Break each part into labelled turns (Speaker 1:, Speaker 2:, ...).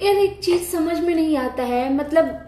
Speaker 1: यार एक चीज समझ में नहीं आता है, मतलब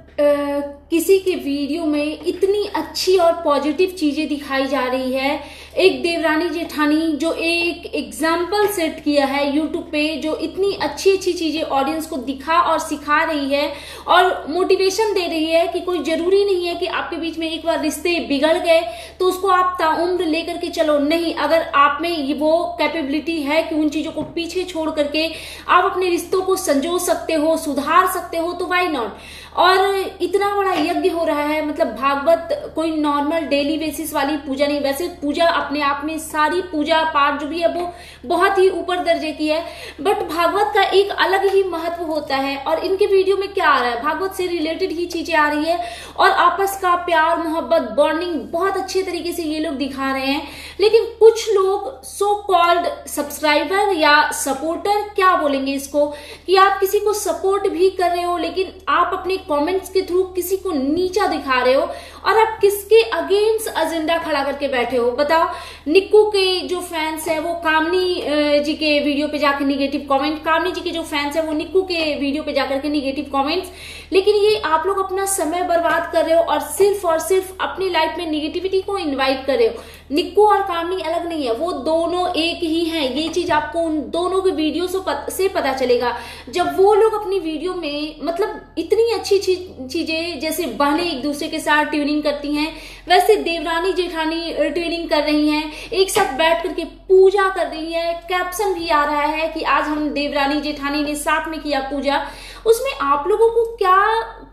Speaker 1: किसी के वीडियो में इतनी अच्छी और पॉजिटिव चीजें दिखाई जा रही है। एक देवरानी जेठानी जो एक एग्जाम्पल सेट किया है यूट्यूब पे, जो इतनी अच्छी अच्छी चीजें ऑडियंस को दिखा और सिखा रही है और मोटिवेशन दे रही है कि कोई जरूरी नहीं है कि आपके बीच में एक बार रिश्ते बिगड़ गए तो उसको आप ताउम्र लेकर के चलो। नहीं, अगर आप में ये वो कैपेबिलिटी है कि उन चीजों को पीछे छोड़ करके आप अपने रिश्तों को संजो सकते हो, सुधार सकते हो, तो वाई नॉट। और इतना बड़ा यज्ञ हो रहा है, मतलब भागवत कोई नॉर्मल डेली बेसिस वाली पूजा नहीं। वैसे पूजा अपने आप में सारी पूजा पाठ जो भी है वो बहुत ही ऊपर दर्जे की है, बट भागवत का एक अलग ही महत्व होता है। और इनके वीडियो में क्या आ रहा है, भागवत से रिलेटेड ही चीजें आ रही है और आपस का प्यार मोहब्बत बॉन्डिंग बहुत अच्छे तरीके से ये लोग दिखा रहे हैं। लेकिन कुछ लोग सो कॉल्ड सब्सक्राइबर या सपोर्टर, क्या बोलेंगे इसको, कि आप किसी को सपोर्ट भी कर रहे हो लेकिन आप अपने कमेंट्स के थ्रू किसी को नीचा दिखा रहे हो और आप किसके अगेंस्ट एजेंडा खड़ा करके बैठे हो। बताओ, निक्कू के जो फैंस है वो कामनी जी के वीडियो पे जाकर निगेटिव कमेंट, कामनी जी के जो फैंस है वो निक्कू के वीडियो पे जाकर के निगेटिव कमेंट्स। लेकिन ये आप लोग अपना समय बर्बाद कर रहे हो और सिर्फ अपनी लाइफ में निगेटिविटी को इन्वाइट कर रहे हो। निक्कू और कामनी अलग नहीं है, वो दोनों एक ही हैं। ये चीज आपको उन दोनों के वीडियो से पता चलेगा जब वो लोग अपनी वीडियो में मतलब इतनी अच्छी चीजें, जैसे बहनें एक दूसरे के साथ ट्यूनिंग करती हैं वैसे देवरानी जेठानी ट्यूनिंग कर रही हैं, एक साथ बैठ करके पूजा कर रही है। कैप्शन भी आ रहा है कि आज हम देवरानी जेठानी ने साथ में किया पूजा। उसमें आप लोगों को क्या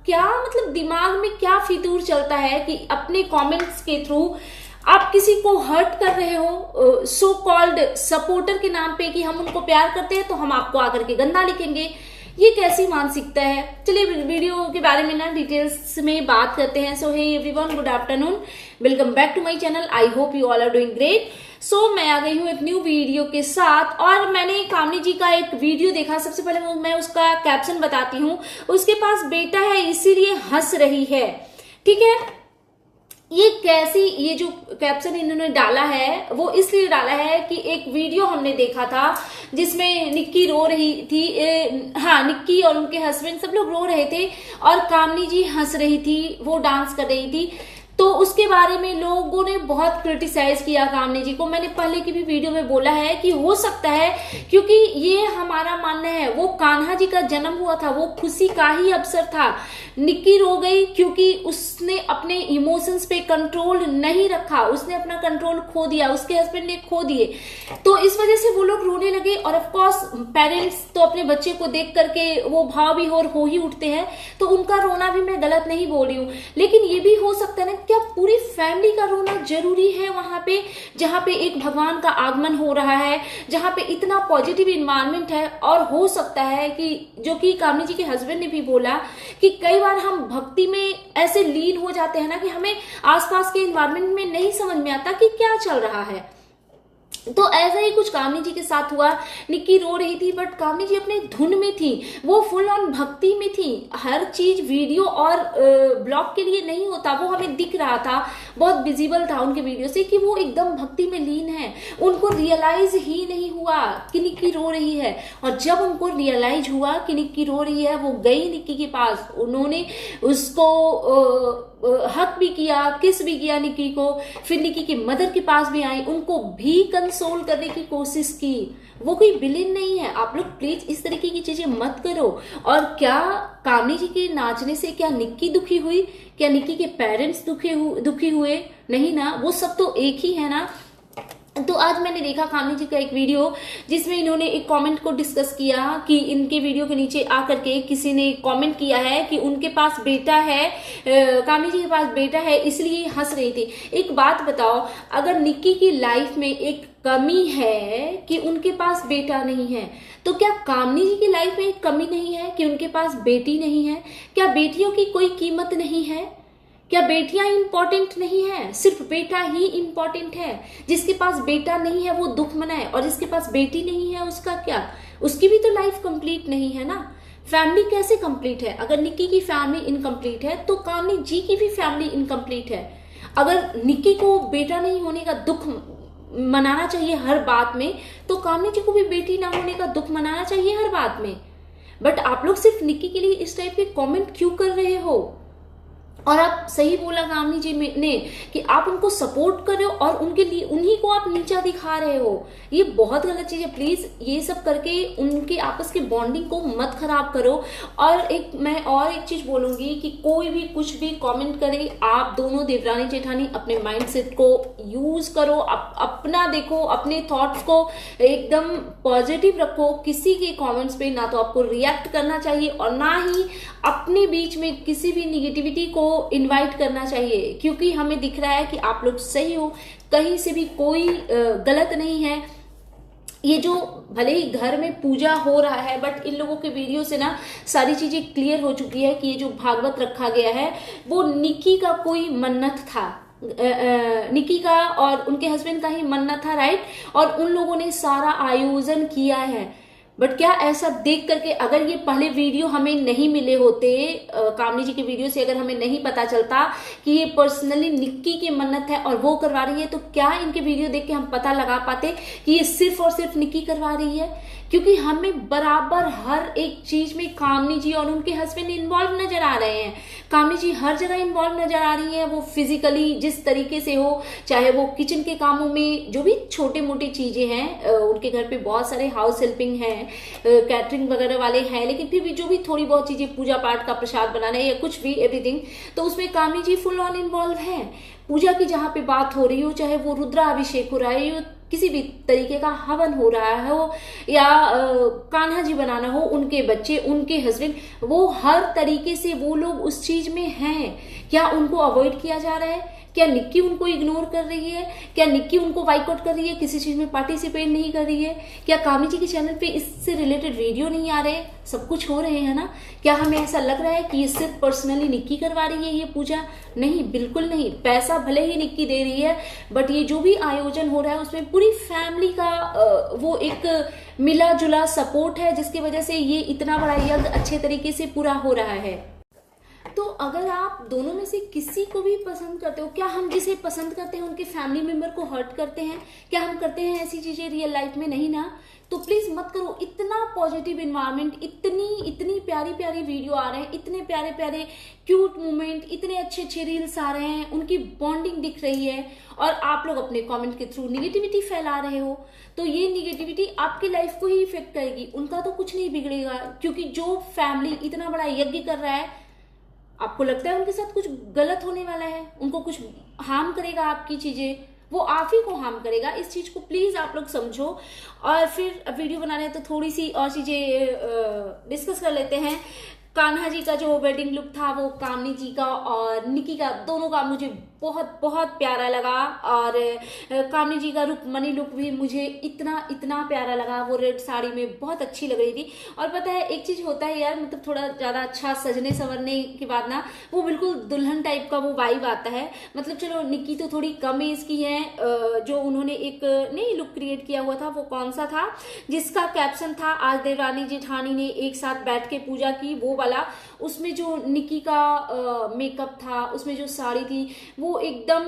Speaker 1: क्या मतलब दिमाग में क्या फितूर चलता है कि अपने कमेंट्स के थ्रू आप किसी को हर्ट कर रहे हो सो कॉल्ड सपोर्टर के नाम पे, कि हम उनको प्यार करते हैं तो हम आपको आकर के गंदा लिखेंगे। ये कैसी मानसिकता है। चलिए वीडियो के बारे में ना डिटेल्स में बात करते हैं। So hey everyone, good afternoon, welcome back to my channel. I hope you all are doing great. So मैं आ गई हूँ एक न्यू वीडियो के साथ और मैंने कामनी जी का एक वीडियो देखा। सबसे पहले मैं उसका कैप्शन बताती हूँ। उसके पास बेटा है इसीलिए हंस रही है, ठीक है। ये कैसी, ये जो कैप्शन इन्होंने डाला है वो इसलिए डाला है कि एक वीडियो हमने देखा था जिसमें निक्की रो रही थी। हाँ, निक्की और उनके हस्बैंड सब लोग रो रहे थे और कामनी जी हंस रही थी, वो डांस कर रही थी। तो उसके बारे में लोगों ने बहुत क्रिटिसाइज किया कामनी जी को। मैंने पहले की भी वीडियो में बोला है कि हो सकता है, क्योंकि ये हमारा मानना है, वो कान्हा जी का जन्म हुआ था, वो खुशी का ही अवसर था। निक्की रो गई क्योंकि उसने अपने इमोशंस पे कंट्रोल नहीं रखा, उसने अपना कंट्रोल खो दिया, उसके हस्बैंड ने खो दिए, तो इस वजह से वो लोग रोने लगे। और ऑफ कोर्स पेरेंट्स तो अपने बच्चे को देख करके वो भाव भी हो ही उठते हैं, तो उनका रोना भी मैं गलत नहीं बोल रही हूँ। लेकिन ये भी हो सकता है ना, क्या पूरी फैमिली का रोना जरूरी है वहां पे, जहां पे एक भगवान का आगमन हो रहा है, जहां पे इतना पॉजिटिव इन्वायरमेंट है। और हो सकता है कि जो कि कामनी जी के हस्बैंड ने भी बोला कि कई बार हम भक्ति में ऐसे लीन हो जाते हैं ना कि हमें आसपास के इन्वायरमेंट में नहीं समझ में आता कि क्या चल रहा है। तो ऐसा ही कुछ कामनी जी के साथ हुआ। निक्की रो रही थी बट कामनी जी अपने धुन में थी, वो फुल ऑन भक्ति में थी। हर चीज वीडियो और ब्लॉग के लिए नहीं होता, वो हमें दिख रहा था, बहुत विजिबल था उनके वीडियो से कि वो एकदम भक्ति में लीन है। उनको रियलाइज ही नहीं हुआ कि निक्की रो रही है, और जब उनको रियलाइज हुआ कि निक्की रो रही है, वो गई निक्की के पास, उन्होंने उसको हक भी किया, किस भी किया निक्की को, फिर निक्की की मदर के पास भी आई, उनको भी कंसोल करने की कोशिश की। वो कोई विलेन नहीं है। आप लोग प्लीज इस तरीके की चीजें मत करो। और क्या कामनी जी के नाचने से क्या निक्की दुखी हुई, क्या निक्की के पेरेंट्स दुखी हुए? नहीं ना, वो सब तो एक ही है ना। तो आज मैंने देखा कामनी जी का एक वीडियो जिसमें इन्होंने एक कमेंट को डिस्कस किया कि इनके वीडियो के नीचे आकर के किसी ने कमेंट किया है कि उनके पास बेटा है, कामनी जी के पास बेटा है इसलिए हंस रही थी। एक बात बताओ, अगर निक्की की लाइफ में एक कमी है कि उनके पास बेटा नहीं है, तो क्या कामनी जी की लाइफ में एक कमी नहीं है कि उनके पास बेटी नहीं है? क्या बेटियों की कोई कीमत नहीं है? क्या बेटियां इंपॉर्टेंट नहीं है? सिर्फ बेटा ही इंपॉर्टेंट है? जिसके पास बेटा नहीं है वो दुख मनाए, और जिसके पास बेटी नहीं है उसका क्या? उसकी भी तो लाइफ कंप्लीट नहीं है ना। फैमिली कैसे कंप्लीट है? अगर निक्की की फैमिली इनकम्प्लीट है तो कामनी जी की भी फैमिली इनकम्प्लीट है। अगर निक्की को बेटा नहीं होने का दुख मनाना चाहिए हर बात में, तो कामनी जी को भी बेटी ना होने का दुख मनाना चाहिए हर बात में। बट आप लोग सिर्फ निक्की के लिए इस टाइप के कमेंट क्यों कर रहे हो? और आप सही बोला कामनी जी ने कि आप उनको सपोर्ट कर रहे हो और उनके लिए उन्हीं को आप नीचा दिखा रहे हो। ये बहुत गलत चीज है। प्लीज ये सब करके उनके आपस के बॉन्डिंग को मत खराब करो। और मैं और एक चीज बोलूंगी कि कोई भी कुछ भी कमेंट करे, आप दोनों देवरानी जेठानी अपने माइंडसेट को यूज करो, अपना देखो, अपने थॉट्स को एकदम पॉजिटिव रखो। किसी के कमेंट्स पे ना तो आपको रिएक्ट करना चाहिए और ना ही अपने बीच में किसी भी निगेटिविटी को इनवाइट करना चाहिए, क्योंकि हमें दिख रहा है कि आप लोग सही हो, कहीं से भी कोई गलत नहीं है। ये जो भले ही घर में पूजा हो रहा है, बट इन लोगों के वीडियो से ना सारी चीजें क्लियर हो चुकी है कि ये जो भागवत रखा गया है वो निक्की का कोई मन्नत था, निक्की का और उनके हस्बैंड का ही मन्नत था, राइट। और उन लोगों ने सारा आयोजन किया है। बट क्या ऐसा देख करके अगर ये पहले वीडियो हमें नहीं मिले होते, कामनी जी के वीडियो से अगर हमें नहीं पता चलता कि ये पर्सनली निक्की की मन्नत है और वो करवा रही है, तो क्या इनके वीडियो देख के हम पता लगा पाते कि ये सिर्फ और सिर्फ निक्की करवा रही है? क्योंकि हमें बराबर हर एक चीज में कामनी जी और उनके हस्बैंड इन्वॉल्व नजर आ रहे हैं। कामनी जी हर जगह इन्वॉल्व नजर आ रही है, वो फिजिकली जिस तरीके से हो, चाहे वो किचन के कामों में जो भी छोटे मोटी चीजें हैं, उनके घर पे बहुत सारे हाउस हेल्पिंग हैं, कैटरिंग वगैरह वाले हैं, लेकिन फिर भी जो भी थोड़ी बहुत चीजें, पूजा पाठ का प्रसाद बनाना या कुछ भी, एवरीथिंग, तो उसमें कामनी जी फुल ऑन इन्वॉल्व है। पूजा की जहां पे बात हो रही हो, चाहे वो रुद्राभिषेक हो रहा है, किसी भी तरीके का हवन हो रहा हो, या कान्हा जी बनाना हो, उनके बच्चे, उनके हस्बैंड, वो हर तरीके से वो लोग उस चीज में हैं। क्या उनको अवॉइड किया जा रहा है? क्या निक्की उनको इग्नोर कर रही है? क्या निक्की उनको बाइकआउट कर रही है, किसी चीज में पार्टिसिपेट नहीं कर रही है? क्या कामनी जी के चैनल पे इससे रिलेटेड वीडियो नहीं आ रहे? सब कुछ हो रहे हैं ना। क्या हमें ऐसा लग रहा है कि ये सिर्फ पर्सनली निक्की करवा रही है ये पूजा? नहीं, बिल्कुल नहीं। पैसा भले ही निक्की दे रही है, बट ये जो भी आयोजन हो रहा है उसमें पूरी फैमिली का वो एक मिला जुला सपोर्ट है, जिसकी वजह से ये इतना बड़ा यज्ञ अच्छे तरीके से पूरा हो रहा है। तो अगर आप दोनों में से किसी को भी पसंद करते हो, क्या हम जिसे पसंद करते हैं उनके फैमिली मेंबर को हर्ट करते हैं? क्या हम करते हैं ऐसी चीजें रियल लाइफ में? नहीं ना। तो प्लीज मत करो। इतना पॉजिटिव इन्वायरमेंट, इतनी प्यारी प्यारी वीडियो आ रहे हैं, इतने प्यारे प्यारे क्यूट मोमेंट, इतने अच्छे अच्छे रील्स आ रहे हैं, उनकी बॉन्डिंग दिख रही है, और आप लोग अपने कमेंट के थ्रू निगेटिविटी फैला रहे हो। तो ये निगेटिविटी आपकी लाइफ को ही इफेक्ट करेगी, उनका तो कुछ नहीं बिगड़ेगा। क्योंकि जो फैमिली इतना बड़ा यज्ञ कर रहा है, आपको लगता है उनके साथ कुछ गलत होने वाला है, उनको कुछ हार्म करेगा, आपकी चीजें, वो आप ही को हार्म करेगा। इस चीज को प्लीज आप लोग समझो। और फिर वीडियो बना रहे हैं तो थोड़ी सी और चीजें डिस्कस कर लेते हैं। कान्हा जी का जो वेडिंग लुक था, वो कामनी जी का और निक्की का, दोनों का मुझे बहुत बहुत प्यारा लगा। और कामनी जी का रुक्मणी लुक भी मुझे इतना प्यारा लगा। वो रेड साड़ी में बहुत अच्छी लग रही थी। और पता है एक चीज होता है यार, मतलब थोड़ा ज्यादा अच्छा सजने संवरने के बाद ना वो बिल्कुल दुल्हन टाइप का वो वाइब आता है। मतलब चलो निक्की तो थोड़ी कम एज की है, जो उन्होंने एक नई लुक क्रिएट किया हुआ था, वो कौन सा था जिसका कैप्शन था आज देवरानी जेठानी ने एक साथ बैठ के पूजा की, वो वाला। उसमें जो निक्की का मेकअप था, उसमें जो साड़ी थी, वो एकदम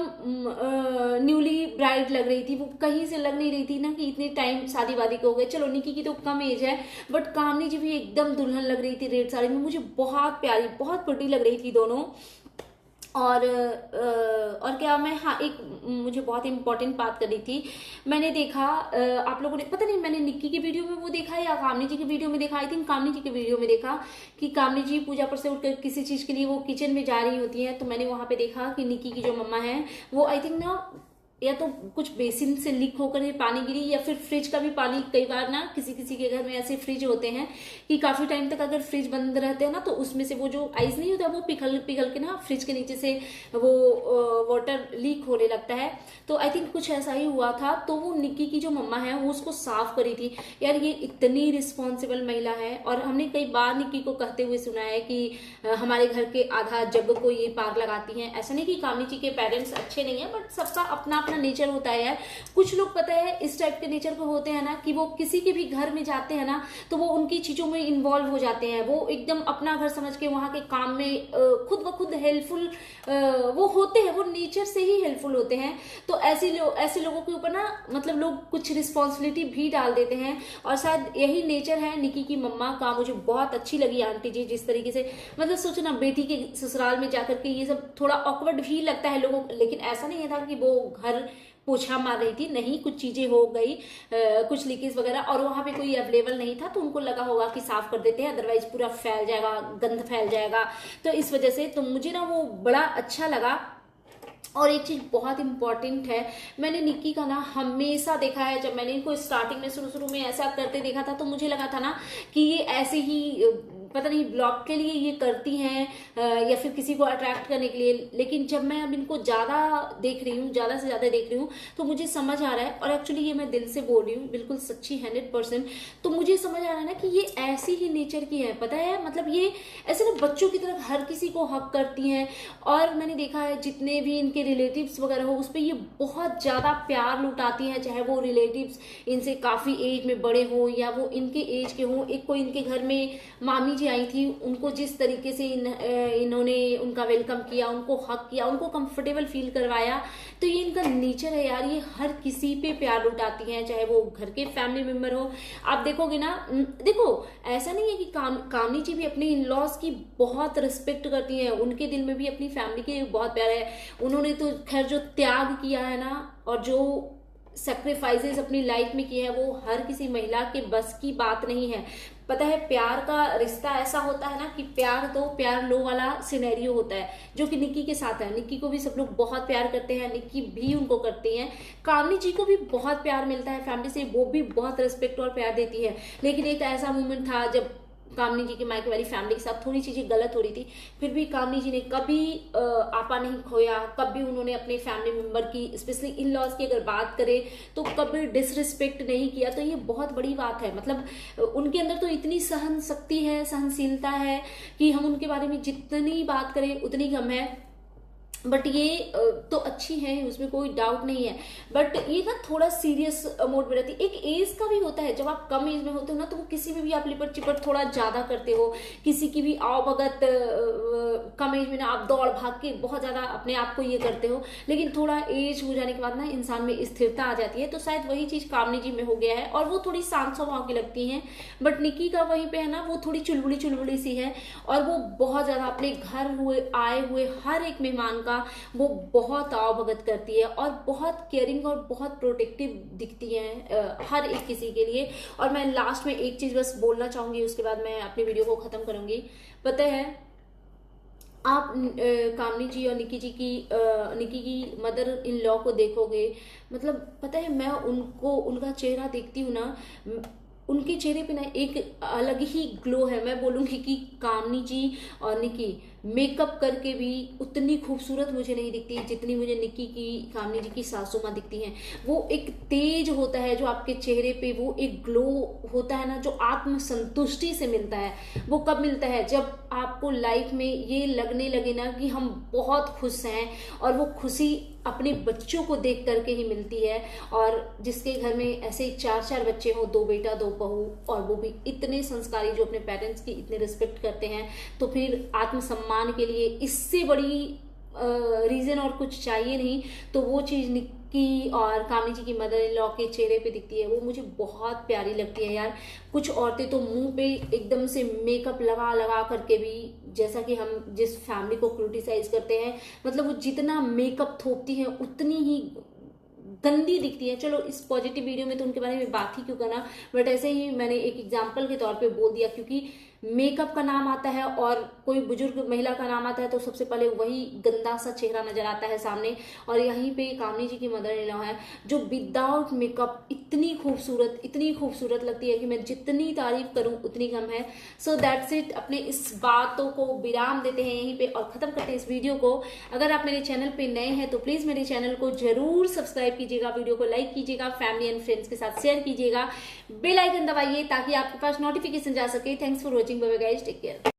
Speaker 1: न्यूली ब्राइड लग रही थी। वो कहीं से लग नहीं रही थी ना कि इतने टाइम शादी वादी के हो गए। चलो निक्की की तो कम एज है, बट कामनी जी भी एकदम दुल्हन लग रही थी रेड साड़ी में। मुझे बहुत प्यारी, बहुत प्रिटी लग रही थी दोनों। और क्या मैं, हाँ, एक मुझे बहुत इंपॉर्टेंट बात करनी थी। मैंने देखा, आप लोगों ने, पता नहीं मैंने निक्की की वीडियो में वो देखा या कामनी जी की वीडियो में देखा, आई थिंक कामनी जी की वीडियो में देखा कि कामनी जी पूजा पर से उठकर किसी चीज के लिए वो किचन में जा रही होती हैं। तो मैंने वहां पे देखा कि निक्की की जो मम्मा है वो आई थिंक ना या तो कुछ बेसिन से लीक होकर ये पानी गिरी, या फिर फ्रिज का भी पानी, कई बार ना किसी किसी के घर में ऐसे फ्रिज होते हैं कि काफी टाइम तक अगर फ्रिज बंद रहते हैं ना, तो उसमें से वो जो आइस नहीं होता वो पिघल के ना फ्रिज के नीचे से वो वाटर लीक होने लगता है। तो आई थिंक कुछ ऐसा ही हुआ था। तो वो निक्की की जो मम्मा है वो उसको साफ करी थी। यार ये इतनी रिस्पॉन्सिबल महिला है, और हमने कई बार निक्की को कहते हुए सुना है कि हमारे घर के आधा जग को ये पार लगाती हैं। ऐसा नहीं कि कामनी जी के पेरेंट्स अच्छे नहीं है, बट सबका अपना अपना नेचर होता है यार। कुछ लोग पता है इस टाइप के नेचर के होते हैं ना कि वो किसी के भी घर में जाते हैं ना तो वो उनकी चीजों में इन्वॉल्व हो जाते हैं, वो एकदम अपना घर समझ के वहां के काम में खुद ब खुद हेल्पफुल वो होते हैं, वो नेचर से ही हेल्पफुल होते हैं। तो ऐसे लोगों के ऊपर ना मतलब लोग कुछ रिस्पॉन्सिबिलिटी भी डाल देते हैं, और शायद यही नेचर है निकी की मम्मा का। मुझे बहुत अच्छी लगी आंटी जी जिस तरीके से, मतलब सोचो ना बेटी के ससुराल में जाकर के ये सब थोड़ा ऑकवर्ड भी लगता है लोगों को, लेकिन ऐसा नहीं था कि वो घर पोछा मार रही थी, नहीं, कुछ चीजें हो गई, कुछ लीकेज वगैरह, और वहां पे कोई अवेलेबल नहीं था तो उनको लगा होगा कि साफ कर देते हैं, अदरवाइज पूरा फैल जाएगा, गंद फैल जाएगा। तो इस वजह से तो मुझे ना वो बड़ा अच्छा लगा। और एक चीज बहुत इंपॉर्टेंट है, मैंने निक्की का ना हमेशा देखा है, जब मैंने इनको स्टार्टिंग में शुरू में ऐसा करते देखा था तो मुझे लगा था ना कि ये ऐसे ही पता नहीं ब्लॉग के लिए ये करती हैं या फिर किसी को अट्रैक्ट करने के लिए, लेकिन जब मैं अब इनको ज्यादा देख रही हूँ, ज्यादा से ज्यादा देख रही हूँ, तो मुझे समझ आ रहा है, और एक्चुअली ये मैं दिल से बोल रही हूँ, बिल्कुल सच्ची 100%, तो मुझे समझ आ रहा है ना कि ये ऐसी ही नेचर की है, पता है, मतलब ये ऐसे ना बच्चों की तरह हर किसी को हक करती हैं। और मैंने देखा है जितने भी इनके रिलेटिव्स वगैरह हो उस पर ये बहुत ज्यादा प्यार लुटाती हैं, चाहे वो रिलेटिव्स इनसे काफी एज में बड़े हो या वो इनके एज के हो। एक कोई इनके घर में मामी जी आई थी, उनको जिस तरीके से इन्होंने उनका वेलकम किया, उनको हक किया, उनको कंफर्टेबल फील करवाया, तो ये इनका नेचर है यार। ये हर किसी पे प्यार लुटाती हैं, चाहे वो घर के फैमिली मेंबर हो। आप देखोगे ना, देखो ऐसा नहीं है कि कामनी जी भी अपने इन लॉज की बहुत रिस्पेक्ट करती हैं, उनके दिल में भी अपनी फैमिली के बहुत प्यार है। उन्होंने तो खैर जो त्याग किया है ना और जो सेक्रीफाइसेस अपनी लाइफ में किए हैं वो हर किसी महिला के बस की बात नहीं है। पता है प्यार का रिश्ता ऐसा होता है ना कि प्यार दो प्यार लो वाला सिनेरियो होता है, जो कि निक्की के साथ है। निक्की को भी सब लोग बहुत प्यार करते हैं, निक्की भी उनको करती हैं, कामनी जी को भी बहुत प्यार मिलता है फैमिली से, वो भी बहुत रिस्पेक्ट और प्यार देती है। लेकिन एक ऐसा मोमेंट था जब कामनी जी के मायके वाली फैमिली के साथ थोड़ी चीजें गलत हो रही थी, फिर भी कामनी जी ने कभी आपा नहीं खोया, कभी उन्होंने अपने फैमिली मेंबर की स्पेशली इन लॉज की अगर बात करें तो कभी डिसरिस्पेक्ट नहीं किया। तो ये बहुत बड़ी बात है, मतलब उनके अंदर तो इतनी सहन शक्ति है, सहनशीलता है कि हम उनके बारे में जितनी बात करें उतनी कम है। बट ये तो अच्छी है, उसमें कोई डाउट नहीं है, बट ये ना थोड़ा सीरियस मोड में रहती है। एक एज का भी होता है, जब आप कम एज में होते हो ना तो वो किसी में भी आप लिपट चिपट थोड़ा ज्यादा करते हो, किसी की भी आओ भगत कम एज में ना आप दौड़ भाग के बहुत ज्यादा अपने आप को ये करते हो, लेकिन थोड़ा एज हो जाने के बाद ना इंसान में स्थिरता आ जाती है। तो शायद वही चीज कामनी जी में हो गया है, और वो थोड़ी शांत स्वभाव की लगती हैं। बट निक्की का वहीं पे है ना, वो थोड़ी चुलबुली सी है, और वो बहुत ज्यादा अपने घर आए हुए हर एक मेहमान वो बहुत आओ भगत करती है, और बहुत केयरिंग और बहुत प्रोटेक्टिव दिखती है हर एक किसी के लिए। और मैं लास्ट में एक चीज बस बोलना चाहूंगी, उसके बाद मैं अपनी वीडियो को खत्म करूंगी। पता है आप कामनी जी और निक्की की मदर इन लॉ को देखोगे, मतलब पता है मैं उनका चेहरा देखती हूँ ना, उनके चेहरे पे ना एक अलग ही ग्लो है। मैं बोलूंगी कि कामनी जी और निक्की मेकअप करके भी उतनी खूबसूरत मुझे नहीं दिखती जितनी मुझे निक्की की कामनी जी की सासू माँ दिखती हैं। वो एक तेज होता है जो आपके चेहरे पे, वो एक ग्लो होता है ना जो आत्म संतुष्टि से मिलता है। वो कब मिलता है? जब आपको लाइफ में ये लगने लगे ना कि हम बहुत खुश हैं, और वो खुशी अपने बच्चों को देख करके ही मिलती है। और जिसके घर में ऐसे 4 बच्चे हो, 2 बेटा 2 बहू, और वो भी इतने संस्कारी जो अपने पेरेंट्स की इतने रिस्पेक्ट करते हैं, तो फिर आत्मसम्मान के लिए इससे बड़ी रीजन और कुछ चाहिए नहीं। तो वो चीज निक्की और कामनी जी की मदर इन लॉ के चेहरे पे दिखती है, वो मुझे बहुत प्यारी लगती है यार। कुछ औरतें तो मुंह पे एकदम से मेकअप लगा लगा करके भी, जैसा कि हम जिस फैमिली को क्रिटिसाइज करते हैं, मतलब वो जितना मेकअप थोपती हैं उतनी ही गंदी दिखती है। चलो इस पॉजिटिव वीडियो में तो उनके बारे में बात ही क्यों करना, बट ऐसे ही मैंने एक एग्जाम्पल के तौर पे बोल दिया, क्योंकि मेकअप का नाम आता है और कोई बुजुर्ग महिला का नाम आता है तो सबसे पहले वही गंदा सा चेहरा नजर आता है सामने। और यहीं पे कामनी जी की मदर इन लॉ है जो विदाउट मेकअप इतनी खूबसूरत लगती है कि मैं जितनी तारीफ करूं उतनी कम है। सो दैट्स इट, अपने इस बातों को विराम देते हैं यहीं पे और खत्म करते हैं इस वीडियो को। अगर आप मेरे चैनल पे नए हैं तो प्लीज मेरे चैनल को जरूर सब्सक्राइब कीजिएगा, वीडियो को लाइक कीजिएगा, फैमिली एंड फ्रेंड्स के साथ शेयर कीजिएगा, बेल आइकन दबाइए ताकि आपके पास नोटिफिकेशन जा सके। Thanks for watching, bye bye guys, take care.